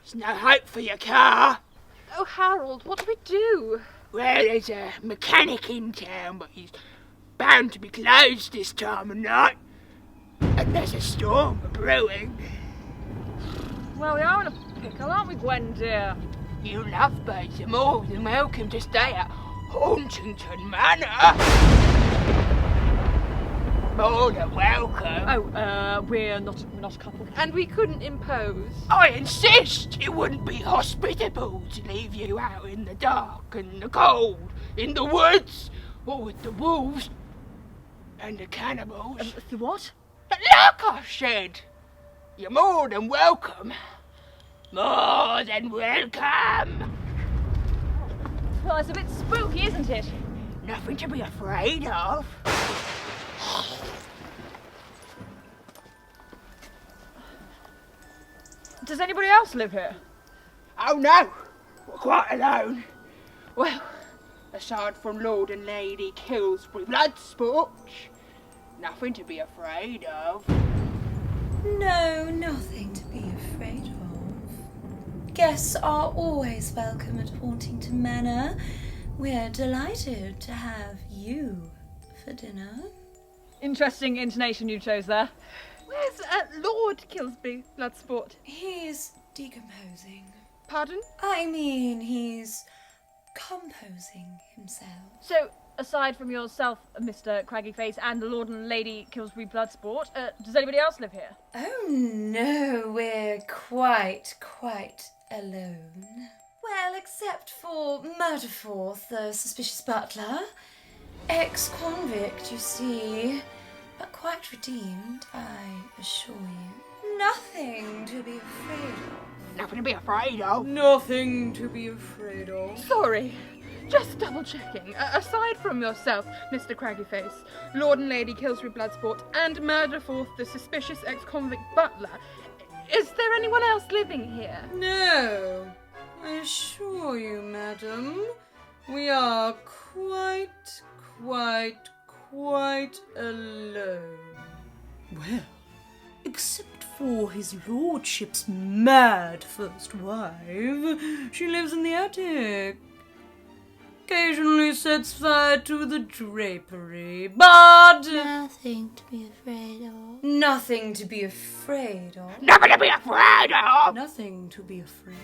There's no hope for your car. Oh, Harold, what do we do? Well, there's a mechanic in town, but he's bound to be closed this time of night. And there's a storm brewing. Well, we are in a pickle, aren't we, Gwen, dear? You lovebirds are more than welcome to stay at Hauntington Manor. More than welcome. Oh, we're not a couple. And we couldn't impose. I insist it wouldn't be hospitable to leave you out in the dark and the cold, in the woods, or with the wolves and the cannibals. The what? Like I said, you're more than welcome. More than welcome. Well, it's a bit spooky, isn't it? Nothing to be afraid of. Does anybody else live here? Oh no, we're quite alone. Well, aside from Lord and Lady Killsbury Bloodsport, nothing to be afraid of. No, nothing to be afraid of. Guests are always welcome at Hauntington Manor. We're delighted to have you for dinner. Interesting intonation you chose there. Where's Lord Killsbury Bloodsport? He's decomposing. Pardon? I mean, he's composing himself. So, aside from yourself, Mr. Craggyface, and the Lord and Lady Killsbury Bloodsport, does anybody else live here? Oh no, we're quite alone. Well, except for Murderforth, the suspicious butler. Ex-convict, you see. But quite redeemed, I assure you. Nothing to be afraid of. Nothing to be afraid of. Nothing to be afraid of. Sorry, just double checking. Aside from yourself, Mr. Craggyface, Lord and Lady Killsbury Bloodsport, and Murderforth, the suspicious ex-convict butler, is there anyone else living here? No, I assure you, madam, we are quite alone. Well, except for his lordship's mad first wife, she lives in the attic. Occasionally sets fire to the drapery, but... Nothing to be afraid of. Nothing to be afraid of. Nothing to be afraid of. Nothing to be afraid of.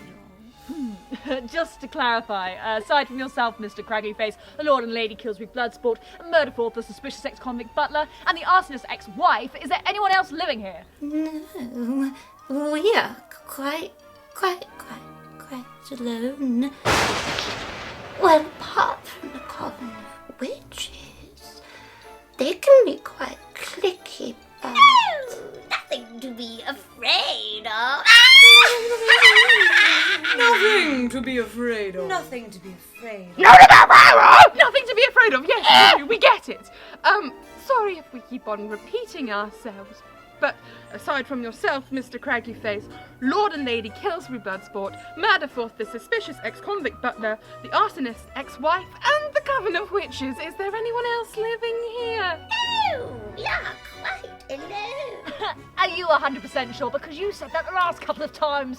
Just to clarify, aside from yourself, Mr. Craggyface, the Lord and Lady Killsbury Bloodsport, Murderforth, the suspicious ex-convict butler, and the arsonist ex-wife, is there anyone else living here? No, we are quite alone. Well, apart from the coven of witches, they can be quite cliquey, but... No, nothing to be afraid of. Nothing to be afraid of. Nothing to be afraid of. Nothing to be afraid of. Nothing to be afraid of, yes, we get it. Sorry if we keep on repeating ourselves, but aside from yourself, Mr. Craggyface, Lord and Lady Killsbury Bloodsport, Murderforth, the suspicious ex-convict butler, the arsonist ex-wife, and the coven of witches, is there anyone else living here? No, we are quite alone. Are you 100% sure? Because you said that the last couple of times.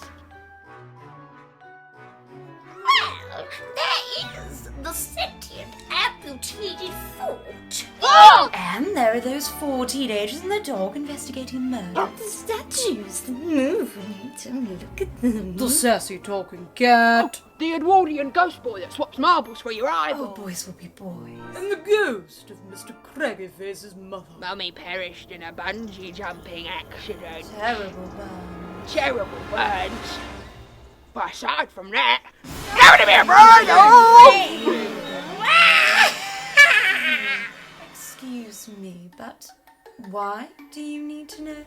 Well, there is the sentient amputated foot. Oh! And there are those 4 teenagers and their dog investigating murder. The statues that move when you don't look at them. The sassy talking cat. The Edwardian ghost boy that swaps marbles for your Oh, eyeball. boys will be boys. And the ghost of Mr. Craggyface's mother. Mummy perished in a bungee jumping accident. Terrible burn. Terrible burns. But aside from that, nothing to be afraid of. Excuse me, but why do you need to know?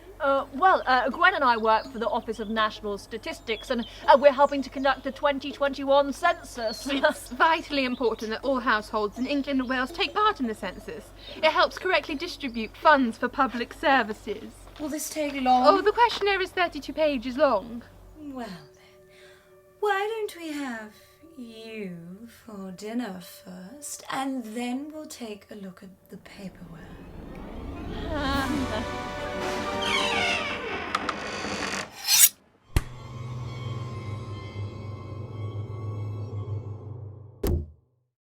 Gwen and I work for the Office of National Statistics, and we're helping to conduct the 2021 census. It's vitally important that all households in England and Wales take part in the census. It helps correctly distribute funds for public services. Will this take long? Oh, the questionnaire is 32 pages long. Well then, why don't we have you for dinner first, and then we'll take a look at the paperwork.